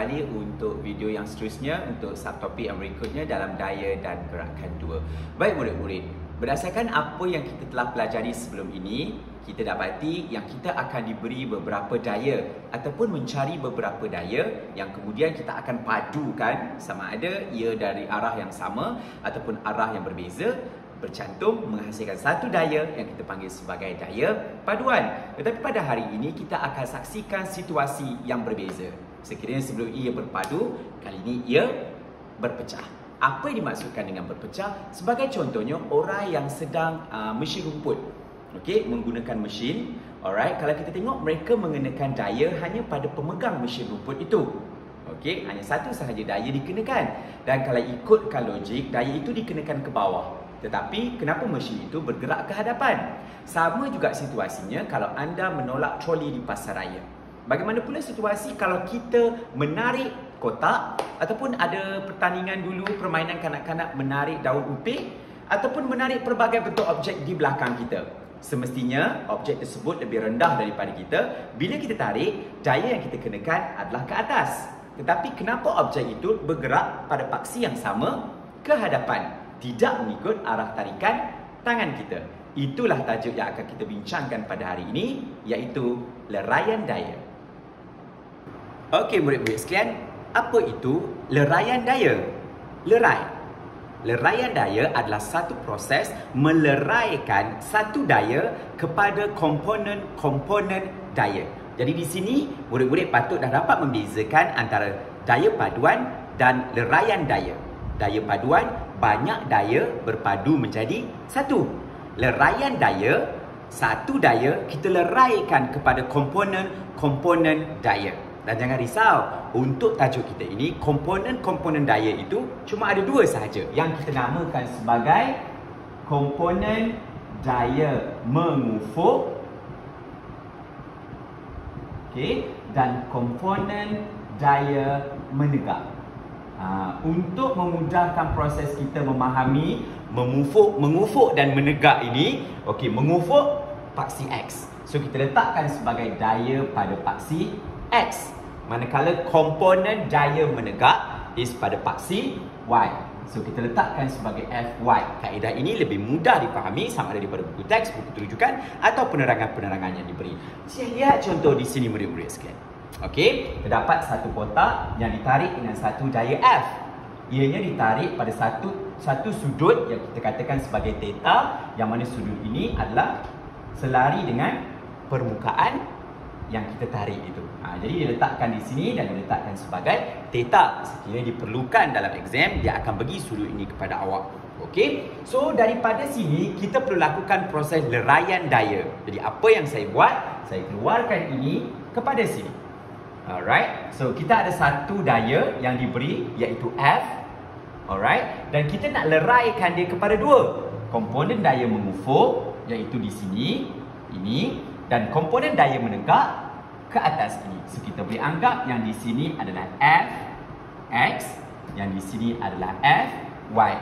kembali untuk video yang seterusnya untuk subtopik yang berikutnya dalam daya dan gerakan 2. Baik murid-murid, berdasarkan apa yang kita telah pelajari sebelum ini, kita dapati yang kita akan diberi beberapa daya ataupun mencari beberapa daya yang kemudian kita akan padukan sama ada ia dari arah yang sama ataupun arah yang berbeza, bercantum menghasilkan satu daya yang kita panggil sebagai daya paduan. Tetapi pada hari ini kita akan saksikan situasi yang berbeza. Sekiranya sebelum ia berpadu, kali ini ia berpecah. Apa yang dimaksudkan dengan berpecah? Sebagai contohnya orang yang sedang mesin rumput, okey, menggunakan mesin. Alright, kalau kita tengok mereka mengenakan daya hanya pada pemegang mesin rumput itu. Okey, hanya satu sahaja daya dikenakan. Dan kalau ikutkan logik, daya itu dikenakan ke bawah. Tetapi kenapa mesin itu bergerak ke hadapan? Sama juga situasinya kalau anda menolak troli di pasaraya. Bagaimana pula situasi kalau kita menarik kotak ataupun ada pertandingan dulu permainan kanak-kanak menarik daun upik ataupun menarik pelbagai bentuk objek di belakang kita. Semestinya objek tersebut lebih rendah daripada kita. Bila kita tarik, daya yang kita kenakan adalah ke atas. Tetapi kenapa objek itu bergerak pada paksi yang sama ke hadapan? Tidak mengikut arah tarikan tangan kita. Itulah tajuk yang akan kita bincangkan pada hari ini, iaitu leraian daya. Okey murid-murid sekalian, apa itu leraian daya? Leraian daya adalah satu proses meleraikan satu daya kepada komponen-komponen daya. Jadi di sini murid-murid patut dah dapat membezakan antara daya paduan dan leraian daya. Daya paduan, banyak daya berpadu menjadi satu. Leraian daya, satu daya kita leraikan kepada komponen-komponen daya. Dan jangan risau, untuk tajuk kita ini, komponen-komponen daya itu cuma ada dua sahaja yang kita namakan sebagai komponen daya mengufuk, okey, dan komponen daya menegak. Untuk memudahkan proses kita memahami mengufuk dan menegak ini, okey, mengufuk paksi X. So kita letakkan sebagai daya pada paksi X. Manakala komponen daya menegak is pada paksi Y. So kita letakkan sebagai Fy. Kaedah ini lebih mudah dipahami sama ada daripada buku teks, buku terujukan atau penerangan-penerangan yang diberi. Saya lihat contoh di sini murid-murid sekalian. Okey, terdapat satu kotak yang ditarik dengan satu daya F. Ianya ditarik pada satu sudut yang kita katakan sebagai theta, yang mana sudut ini adalah selari dengan permukaan yang kita tarik itu. Jadi diletakkan di sini dan diletakkan sebagai theta. Sekiranya diperlukan dalam exam, dia akan bagi sudut ini kepada awak. Okey, so daripada sini kita perlu lakukan proses leraian daya. Jadi apa yang saya buat? Saya keluarkan ini kepada sini. Alright, so kita ada satu daya yang diberi iaitu F. Alright, dan kita nak leraikan dia kepada dua komponen daya mengufuk iaitu di sini, ini, dan komponen daya menegak ke atas ini. So kita boleh anggap yang di sini adalah F X, yang di sini adalah F Y.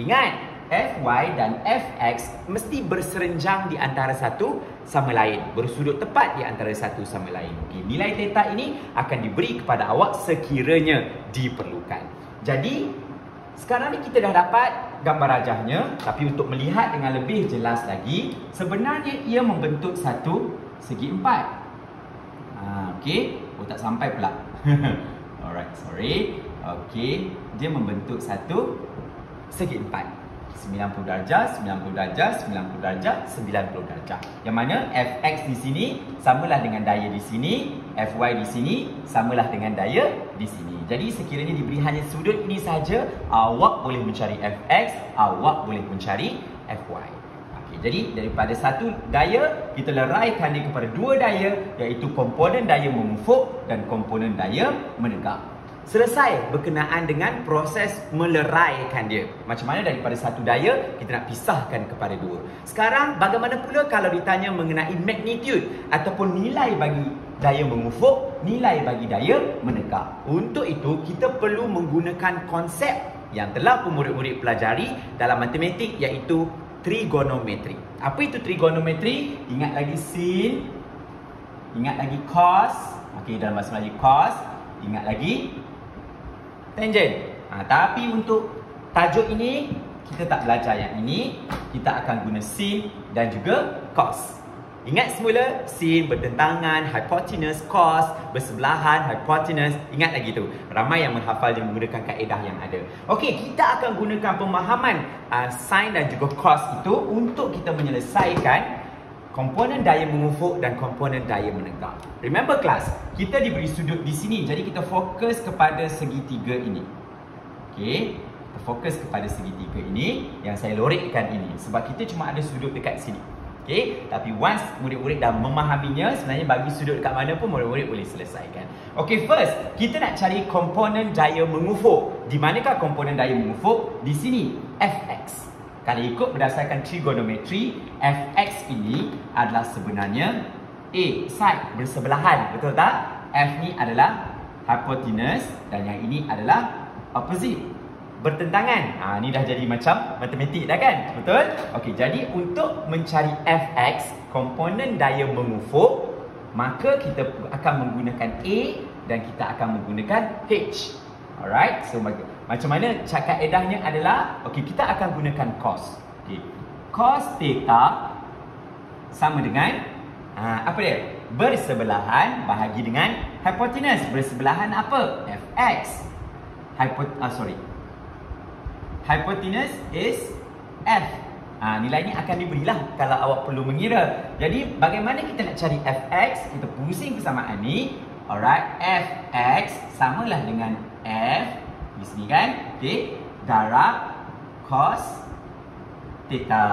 Ingat, Fy dan Fx mesti berserenjang di antara satu sama lain, bersudut tepat di antara satu sama lain. Okey, nilai theta ini akan diberi kepada awak sekiranya diperlukan. Jadi, sekarang ni kita dah dapat gambar rajahnya, tapi untuk melihat dengan lebih jelas lagi, sebenarnya ia membentuk satu segi empat. Okey, tak sampai pula. Alright, sorry. Okey, dia membentuk satu segi empat. 90 darjah, 90 darjah, 90 darjah, 90 darjah. Yang mana Fx di sini samalah dengan daya di sini, Fy di sini samalah dengan daya di sini. Jadi sekiranya diberi hanya sudut ini saja, awak boleh mencari Fx, awak boleh mencari Fy. Okey, jadi daripada satu daya, kita leraikan dia kepada dua daya, iaitu komponen daya mengufuk dan komponen daya menegak. Selesai berkenaan dengan proses meleraikan dia. Macam mana daripada satu daya kita nak pisahkan kepada dua. Sekarang bagaimana pula kalau ditanya mengenai magnitude ataupun nilai bagi daya mengufuk, nilai bagi daya menegak. Untuk itu kita perlu menggunakan konsep yang telah murid-murid pelajari dalam matematik, iaitu trigonometri. Apa itu trigonometri? Ingat lagi sin, ingat lagi cos. Okey, dalam bahasa Melayu cos. Ingat lagi tangent. Tapi untuk tajuk ini kita tak belajar yang ini. Kita akan guna sin dan juga cos. Ingat semula, sin bertentangan, hypotenuse, cos bersebelahan, hypotenuse. Ingat lagi tu. Ramai yang menghafal dan menggunakan kaedah yang ada. Okey, kita akan gunakan pemahaman sin dan juga cos itu untuk kita menyelesaikan komponen daya mengufuk dan komponen daya menegak. Remember class, kita diberi sudut di sini. Jadi kita fokus kepada segitiga ini. Okey, kita fokus kepada segitiga ini yang saya lorekkan ini. Sebab kita cuma ada sudut dekat sini. Okey, tapi once murid-murid dah memahaminya, sebenarnya bagi sudut dekat mana pun murid-murid boleh selesaikan. Okey, first kita nak cari komponen daya mengufuk. Di manakah komponen daya mengufuk? Di sini, Fx. Kalau ikut berdasarkan trigonometri, Fx ini adalah sebenarnya A, side, bersebelahan, betul tak? F ni adalah hypotenuse dan yang ini adalah opposite, bertentangan. Ni dah jadi macam matematik dah kan? Betul? Okey, jadi untuk mencari Fx, komponen daya mengufuk, maka kita akan menggunakan A dan kita akan menggunakan H. Alright, so macam mana kaedahnya adalah, okey, kita akan gunakan cos. Okey, cos theta sama dengan apa dia? Bersebelahan bahagi dengan hypotenuse. Bersebelahan apa? Fx. Hypotenuse is F. Nilainya akan diberilah kalau awak perlu mengira. Jadi bagaimana kita nak cari Fx? Kita pusing persamaan ni. Alright, Fx samalah dengan F di sini kan? Okey, darab cos theta.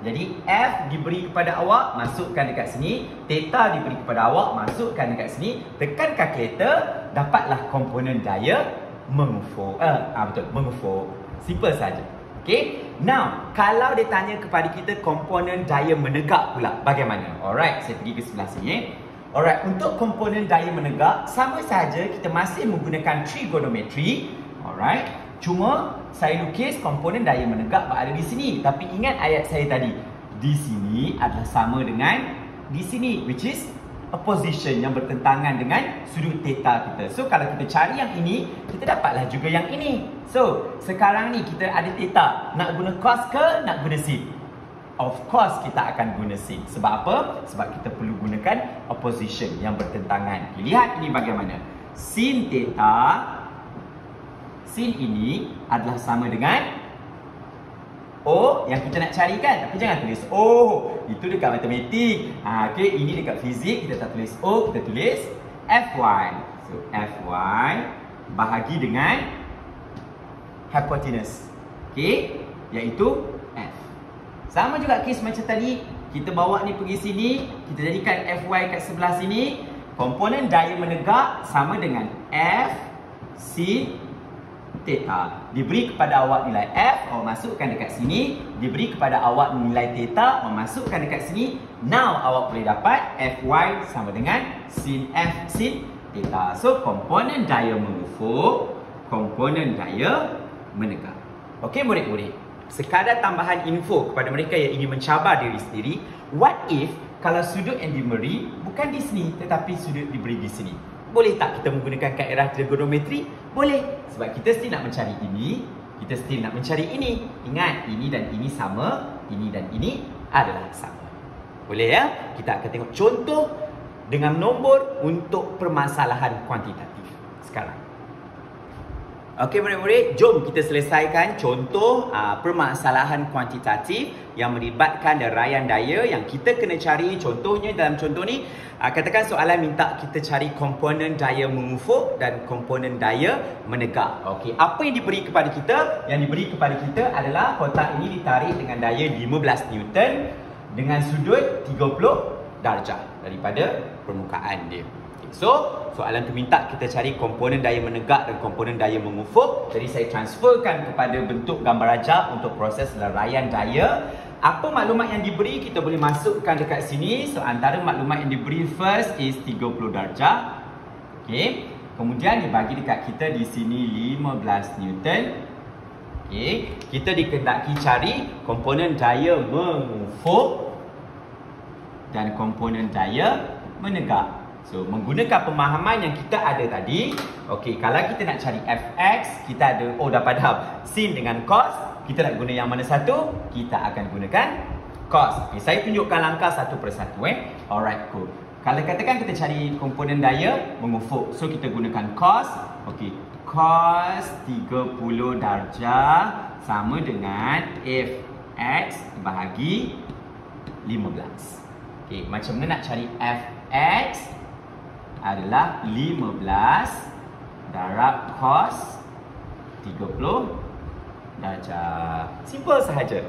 Jadi F diberi kepada awak, masukkan dekat sini. Theta diberi kepada awak, masukkan dekat sini. Tekan kalkulator, dapatlah komponen daya mengufuk. Betul, mengufuk. Simple saja. Okey. Now, kalau dia tanya kepada kita komponen daya menegak pula, bagaimana? Alright, saya pergi ke sebelah sini. Alright, untuk komponen daya menegak, sama saja kita masih menggunakan trigonometri. Alright, cuma saya lukis komponen daya menegak berada di sini. Tapi ingat ayat saya tadi, di sini adalah sama dengan di sini, which is opposition, yang bertentangan dengan sudut theta kita. So kalau kita cari yang ini, kita dapatlah juga yang ini. So sekarang ni kita ada theta, nak guna cos ke nak guna sin? Of course kita akan guna sin. Sebab apa? Sebab kita perlu gunakan opposition yang bertentangan. Lihat ini bagaimana. Sin theta, sin ini adalah sama dengan O yang kita nak carikan. Tapi jangan tulis O, itu dekat matematik. Okey, ini dekat fizik, kita tak tulis O, kita tulis Fy. So Fy bahagi dengan hypotenuse. Okey, iaitu F. Sama juga kes macam tadi, kita bawa ni pergi sini, kita jadikan Fy kat sebelah sini. Komponen daya menegak sama dengan F sin theta. Diberi kepada awak nilai F, awak masukkan dekat sini. Diberi kepada awak nilai theta, awak masukkan dekat sini. Now awak boleh dapat Fy sama dengan sin F sin theta. So komponen daya mengufuk, komponen daya menegak. Okey murid-murid, sekadar tambahan info kepada mereka yang ingin mencabar diri sendiri. What if kalau sudut yang diberi bukan di sini tetapi sudut diberi di sini? Boleh tak kita menggunakan kaedah trigonometri? Boleh. Sebab kita still nak mencari ini, kita still nak mencari ini. Ingat, ini dan ini sama, ini dan ini adalah sama. Boleh ya? Kita akan tengok contoh dengan nombor untuk permasalahan kuantitatif sekarang. Okey murid-murid, jom kita selesaikan contoh permasalahan kuantitatif yang melibatkan raian daya yang kita kena cari. Contohnya dalam contoh ni, katakan soalan minta kita cari komponen daya mengufuk dan komponen daya menegak. Okey, apa yang diberi kepada kita? Yang diberi kepada kita adalah kotak ini ditarik dengan daya 15 Newton dengan sudut 30 darjah daripada permukaan dia. So, soalan tu minta kita cari komponen daya menegak dan komponen daya mengufuk. Jadi saya transferkan kepada bentuk gambar rajak untuk proses raian daya. Apa maklumat yang diberi kita boleh masukkan dekat sini. So antara maklumat yang diberi first is 30 darjah. Okey. Kemudian dibagi dekat kita di sini 15 Newton. Okey. Kita dikehendaki cari komponen daya mengufuk dan komponen daya menegak. So menggunakan pemahaman yang kita ada tadi, okey, kalau kita nak cari fx, kita ada dah faham sin dengan cos, kita nak guna yang mana satu? Kita akan gunakan cos. Okey, saya tunjukkan langkah satu persatu Alright, cool. Kalau katakan kita cari komponen daya mengufuk, so kita gunakan cos. Okey, cos 30 darjah sama dengan fx bahagi 15. Okey, macam mana nak cari fx? Adalah 15 darab cos 30 darjah. Simple sahaja.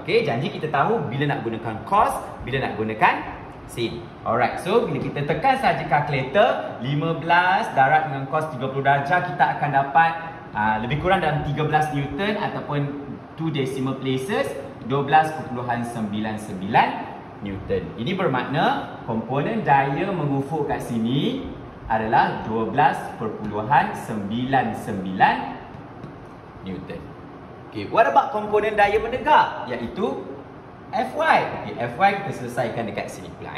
Okey, janji kita tahu bila nak gunakan cos, bila nak gunakan sin. Alright, so bila kita tekan saja kalkulator, 15 darab dengan cos 30 darjah, kita akan dapat lebih kurang dalam 13 Newton ataupun 2 decimal places, 12.99 Newton. Ini bermakna komponen daya mengufuk kat sini adalah 12.99 Newton. Okay, what about komponen daya menegak? Iaitu Fy. Okay, Fy kita selesaikan dekat sini pula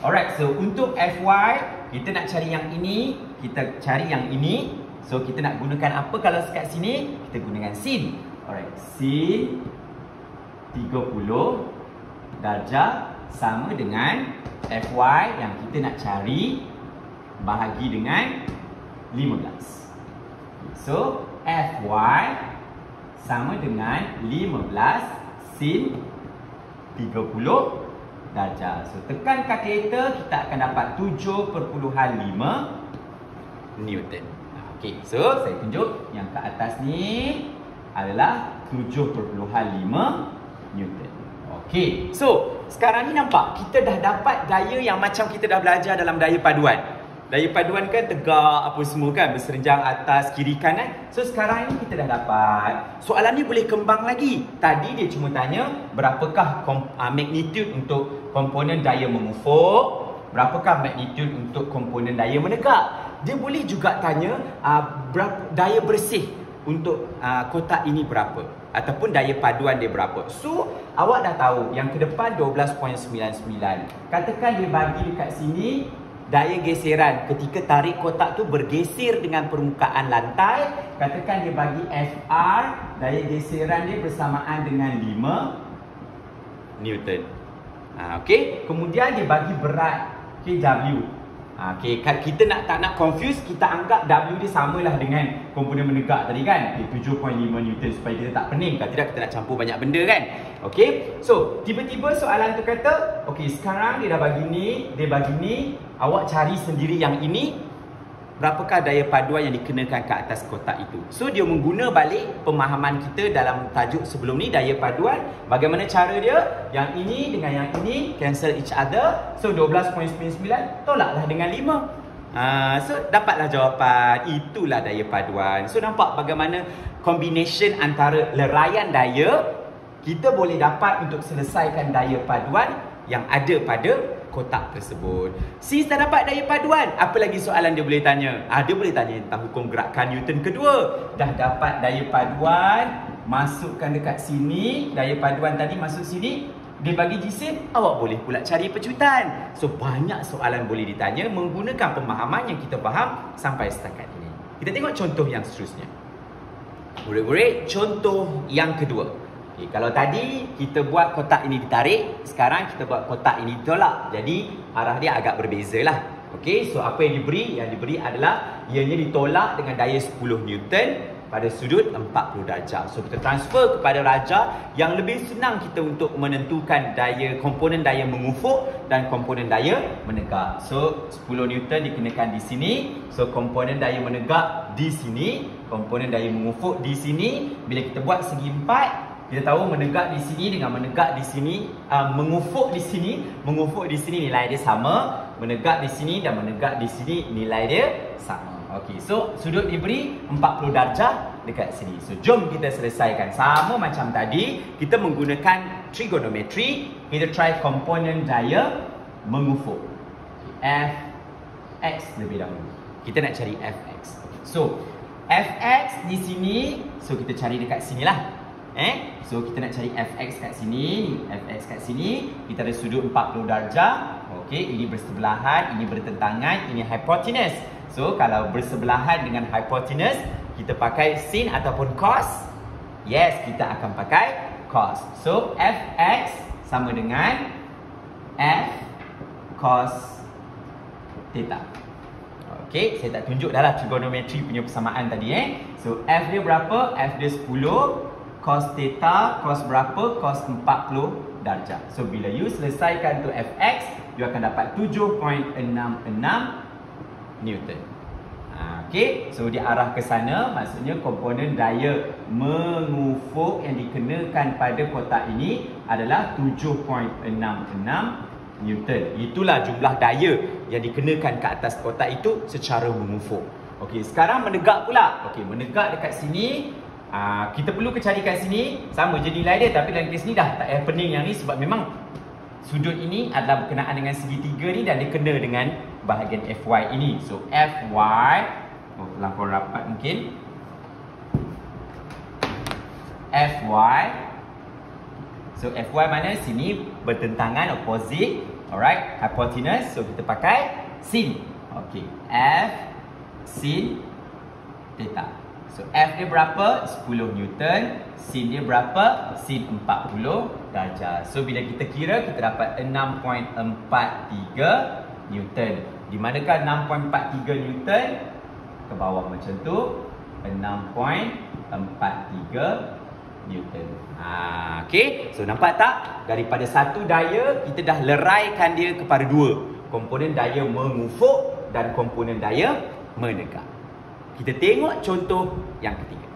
Alright, so untuk Fy, kita nak cari yang ini, kita cari yang ini. So kita nak gunakan apa kalau dekat sini? Kita gunakan sin. Alright, sin 30 darjah sama dengan Fy yang kita nak cari bahagi dengan 15. So Fy sama dengan 15 sin 30 darjah. So tekan kalkulator, kita akan dapat 7.5 Newton. Okey, so saya tunjuk yang ke atas ni adalah 7.5 Newton. Okey, so sekarang ni nampak kita dah dapat daya yang macam kita dah belajar dalam daya paduan. Daya paduan kan tegak apa semua kan, berserenjang atas kiri kanan. So sekarang ni kita dah dapat. Soalan ni boleh kembang lagi. Tadi dia cuma tanya berapakah magnitude untuk komponen daya mengufuk, berapakah magnitude untuk komponen daya menegak. Dia boleh juga tanya berapa daya bersih untuk kotak ini berapa, ataupun daya paduan dia berapa. So awak dah tahu yang ke depan 12.99. Katakan dia bagi dekat sini daya geseran ketika tarik kotak tu bergeser dengan permukaan lantai. Katakan dia bagi Fr, daya geseran dia bersamaan dengan 5 Newton. Okey, kemudian dia bagi berat, okey, W. Okey, kita tak nak confuse, kita anggap W dia samalah dengan komponen menegak tadi kan. Okay, 7.5 Newton supaya kita tak pening. Kalau tidak kita nak campur banyak benda kan. Okey, so tiba-tiba soalan tu kata, okey, sekarang dia dah bagi ni, dia bagi ni, awak cari sendiri yang ini, berapakah daya paduan yang dikenakan ke atas kotak itu. So dia mengguna balik pemahaman kita dalam tajuk sebelum ni, daya paduan. Bagaimana cara dia? Yang ini dengan yang ini cancel each other. So 12.99 tolaklah dengan 5. So dapatlah jawapan. Itulah daya paduan. So nampak bagaimana combination antara leraian daya kita boleh dapat untuk selesaikan daya paduan yang ada pada kotak tersebut. Since dah dapat daya paduan, apa lagi soalan dia boleh tanya? Dia boleh tanya tentang hukum gerakan Newton kedua. Dah dapat daya paduan, masukkan dekat sini. Daya paduan tadi masuk sini, dia bagi jisim, awak boleh pula cari pecutan. So banyak soalan boleh ditanya menggunakan pemahaman yang kita faham sampai setakat ini. Kita tengok contoh yang seterusnya. Murid-murid, contoh yang kedua. Okay, kalau tadi kita buat kotak ini ditarik, sekarang kita buat kotak ini ditolak. Jadi arah dia agak berbeza lah. Okey, so apa yang diberi? Yang diberi adalah ianya ditolak dengan daya 10 Newton pada sudut 40 darjah. So kita transfer kepada raja yang lebih senang kita untuk menentukan daya, komponen daya mengufuk dan komponen daya menegak. So 10 Newton dikenakan di sini. So komponen daya menegak di sini, komponen daya mengufuk di sini. Bila kita buat segi 4, kita tahu menegak di sini dengan menegak di sini, mengufuk di sini nilai dia sama, menegak di sini dan menegak di sini nilai dia sama. Okey, so sudut diberi 40 darjah dekat sini. So jom kita selesaikan sama macam tadi, kita menggunakan trigonometri. Kita try komponen daya mengufuk. Fx lebih dahulu. Kita nak cari Fx. So Fx di sini, so kita cari dekat sinilah. So kita nak cari fx kat sini, fx kat sini, kita ada sudut 40 darjah. Okey, ini bersebelahan, ini bertentangan, ini hipotenus. So kalau bersebelahan dengan hipotenus, kita pakai sin ataupun cos. Yes, kita akan pakai cos. So fx sama dengan f cos theta. Okey, saya tak tunjuk dah lah trigonometri punya persamaan tadi So f dia berapa? F dia 10. Cos theta, cos berapa? Cos 40 darjah. So bila you selesaikan tu fx, you akan dapat 7.66 Newton. Okey, so dia arah ke sana, maksudnya komponen daya mengufuk yang dikenakan pada kotak ini adalah 7.66 Newton. Itulah jumlah daya yang dikenakan ke atas kotak itu secara mengufuk. Okey, sekarang menegak pula. Okey, menegak dekat sini. Kita perlu cari kat sini sama je nilai dia, tapi dalam kes ni dah tak payah pening yang ni sebab memang sudut ini adalah berkenaan dengan segitiga ni dan dia kena dengan bahagian fy ini. So fy, terlampau rapat mungkin, fy, so fy mana? Sini bertentangan, opposite. Alright, hypotenuse, so kita pakai sin. Okey, f sin theta. So F dia berapa? 10 Newton. Sin dia berapa? Sin 40 darjah. So bila kita kira, kita dapat 6.43 Newton. Di manakah 6.43 Newton? Ke bawah macam tu, 6.43 Newton. Okay, so nampak tak? Daripada satu daya, kita dah leraikan dia kepada dua. Komponen daya mengufuk dan komponen daya menegak. Kita tengok contoh yang ketiga.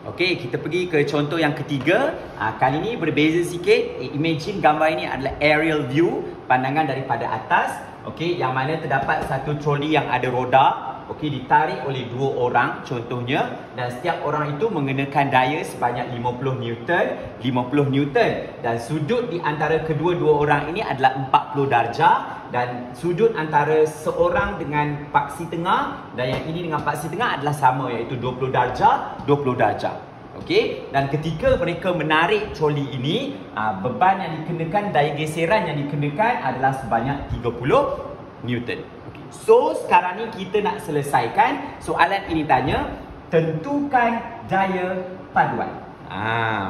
Okey, kita pergi ke contoh yang ketiga. Kali ini berbeza sikit. Imagine gambar ini adalah aerial view, pandangan daripada atas. Okey, yang mana terdapat satu troli yang ada roda. Okey, ditarik oleh dua orang contohnya, dan setiap orang itu mengenakan daya sebanyak 50 Newton, 50 Newton, dan sudut di antara kedua-dua orang ini adalah 40 darjah, dan sudut antara seorang dengan paksi tengah dan yang ini dengan paksi tengah adalah sama, iaitu 20 darjah, 20 darjah. Okey, dan ketika mereka menarik troli ini, beban yang dikenakan, daya geseran yang dikenakan adalah sebanyak 30 Newton. So sekarang ni kita nak selesaikan soalan ini, tanya tentukan daya paduan.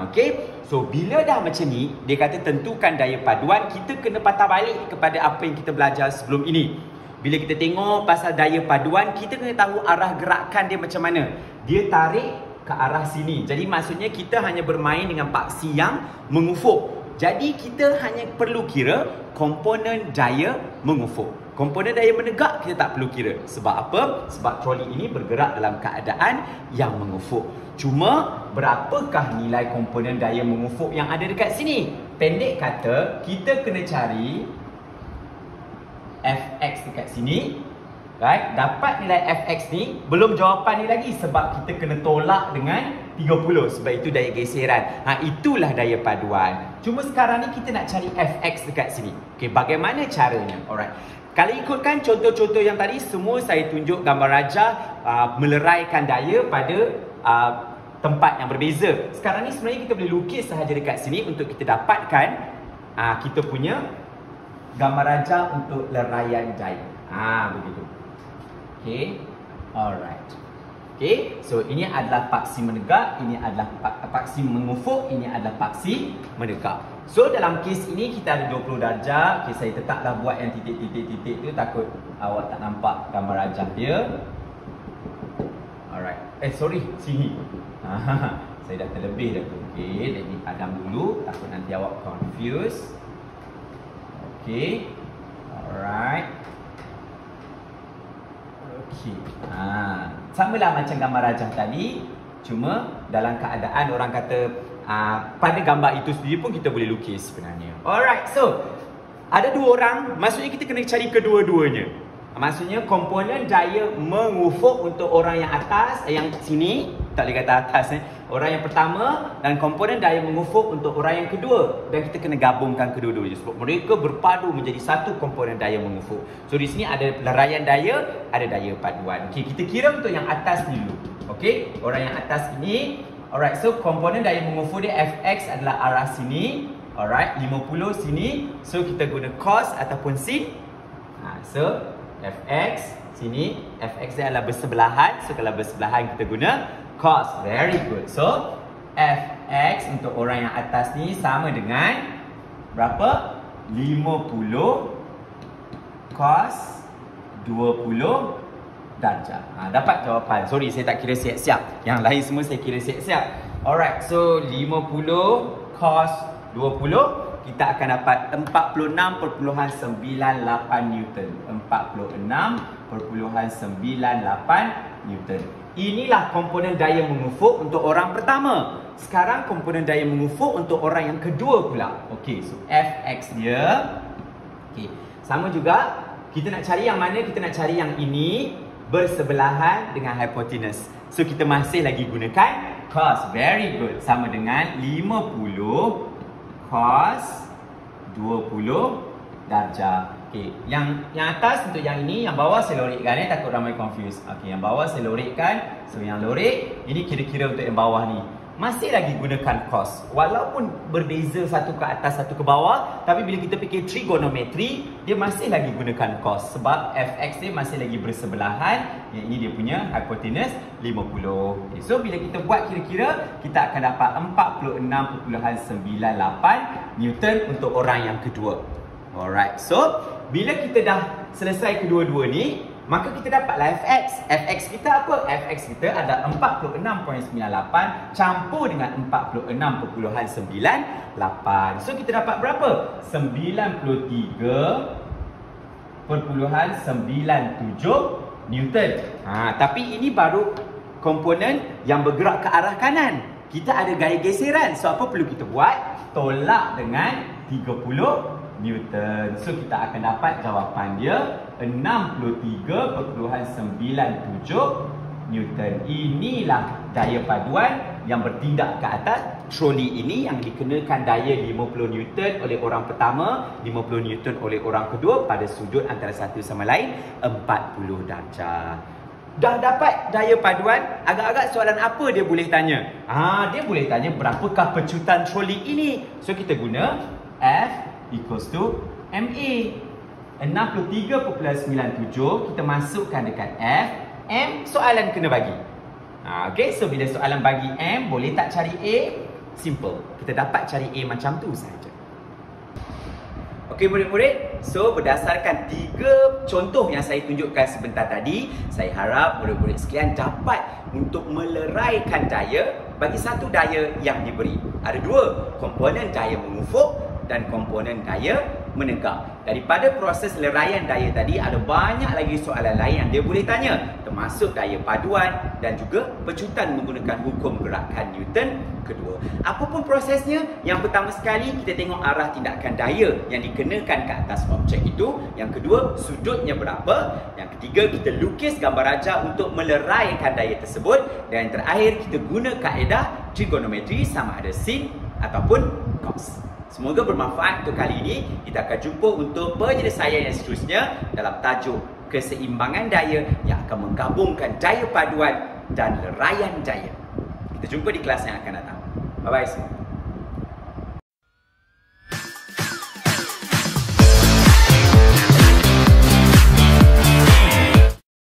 Okey. So bila dah macam ni, dia kata tentukan daya paduan, kita kena patah balik kepada apa yang kita belajar sebelum ini. Bila kita tengok pasal daya paduan, kita kena tahu arah gerakan dia macam mana. Dia tarik ke arah sini. Jadi maksudnya kita hanya bermain dengan paksi yang mengufuk. Jadi kita hanya perlu kira komponen daya mengufuk. Komponen daya menegak kita tak perlu kira. Sebab apa? Sebab troli ini bergerak dalam keadaan yang mengufuk. Cuma berapakah nilai komponen daya mengufuk yang ada dekat sini? Pendek kata, kita kena cari fx dekat sini. Right? Dapat nilai fx ni, belum jawapan ni lagi sebab kita kena tolak dengan 30 sebab itu daya geseran. Itulah daya paduan. Cuma sekarang ni kita nak cari fx dekat sini. Okey, bagaimana caranya? Alright. Kalau ikutkan contoh-contoh yang tadi, semua saya tunjuk gambar rajah meleraikan daya pada tempat yang berbeza. Sekarang ni sebenarnya kita boleh lukis sahaja dekat sini untuk kita dapatkan kita punya gambar rajah untuk leraian daya. Begitu. Okay, alright. Okay, so ini adalah paksi menegak, ini adalah paksi mengufuk, ini adalah paksi menegak. So dalam kes ini kita ada 20 darjah. Okay, saya tetaplah buat yang titik-titik-titik tu, takut awak tak nampak gambar rajah dia. Alright. Sorry, sini. Saya dah terlebih dah tu. Okay, let me padam dulu, takut nanti awak confused. Okay, alright. Okay. Samalah macam gambar rajah tadi, cuma dalam keadaan orang kata pada gambar itu sendiri pun kita boleh lukis sebenarnya. Alright, so ada dua orang, maksudnya kita kena cari kedua-duanya. Maksudnya komponen daya mengufuk untuk orang yang atas, yang sini, tak boleh kata atas orang yang pertama, dan komponen daya mengufuk untuk orang yang kedua, dan kita kena gabungkan kedua-duanya sebab mereka berpadu menjadi satu komponen daya mengufuk. So di sini ada leraian daya, ada daya paduan. Okey, kita kira untuk yang atas dulu. Okey, orang yang atas ini Alright, so komponen daya mengufur dia Fx adalah arah sini. Alright, 50 sini. So kita guna cos ataupun sin. So Fx sini, Fx dia adalah bersebelahan. So kalau bersebelahan kita guna cos. Very good. So Fx untuk orang yang atas ni sama dengan berapa? 50 cos 20 darjah. Dapat jawapan. Sorry, saya tak kira siap-siap. Yang lain semua saya kira siap-siap. Alright, so 50 cos 20, kita akan dapat 46.98 Newton. 46.98 Newton. Inilah komponen daya mengufuk untuk orang pertama. Sekarang komponen daya mengufuk untuk orang yang kedua pula. Okey, so Fx dia. Okey, sama juga. Kita nak cari yang mana? Kita nak cari yang ini bersebelahan dengan hypotenuse. So kita masih lagi gunakan cos. Very good. Sama dengan 50 cos 20 darjah. Okey, yang atas untuk yang ini, yang bawah saya lorikkan takut ramai confuse. Okey, yang bawah saya lorikkan. So yang lorik ini kira-kira untuk yang bawah ni. Masih lagi gunakan cos. Walaupun berbeza satu ke atas, satu ke bawah, tapi bila kita fikir trigonometri, dia masih lagi gunakan cos. Sebab Fx dia masih lagi bersebelahan. Yang ini dia punya hypotenuse 50. Okay, so bila kita buat kira-kira, kita akan dapat 46.98 Newton untuk orang yang kedua. Alright, so bila kita dah selesai kedua-dua ni, maka kita dapatlah Fx. Fx kita apa? Fx kita ada 46.98 campur dengan 46.98. So kita dapat berapa? 93.97 Newton. Tapi ini baru komponen yang bergerak ke arah kanan. Kita ada gaya geseran. So apa perlu kita buat? Tolak dengan 30 Newton. So kita akan dapat jawapan dia 63.97 Newton. Inilah daya paduan yang bertindak ke atas troli ini yang dikenakan daya 50 Newton oleh orang pertama, 50 Newton oleh orang kedua pada sudut antara satu sama lain 40 darjah. Dah dapat daya paduan, agak-agak soalan apa dia boleh tanya? Dia boleh tanya berapakah pecutan troli ini. So kita guna F equals to MA. 63.97 kita masukkan dekat F. M soalan kena bagi. Okay, so bila soalan bagi M, boleh tak cari A? Simple. Kita dapat cari A macam tu saja. Okey murid-murid, so berdasarkan 3 contoh yang saya tunjukkan sebentar tadi, saya harap murid-murid sekalian dapat untuk meleraikan daya bagi satu daya yang diberi. Ada 2, komponen daya mengufuk dan komponen daya menegak. Daripada proses leraian daya tadi, ada banyak lagi soalan lain yang dia boleh tanya, termasuk daya paduan dan juga pecutan menggunakan hukum gerakan Newton kedua. Apapun prosesnya, yang pertama sekali kita tengok arah tindakan daya yang dikenakan ke atas objek itu. Yang kedua, sudutnya berapa. Yang ketiga, kita lukis gambar rajah untuk meleraikan daya tersebut. Dan yang terakhir, kita guna kaedah trigonometri sama ada sin ataupun cos. Semoga bermanfaat untuk kali ini. Kita akan jumpa untuk penyelesaian yang seterusnya dalam tajuk keseimbangan daya yang akan menggabungkan daya paduan dan leraian daya. Kita jumpa di kelas yang akan datang. Bye-bye semua.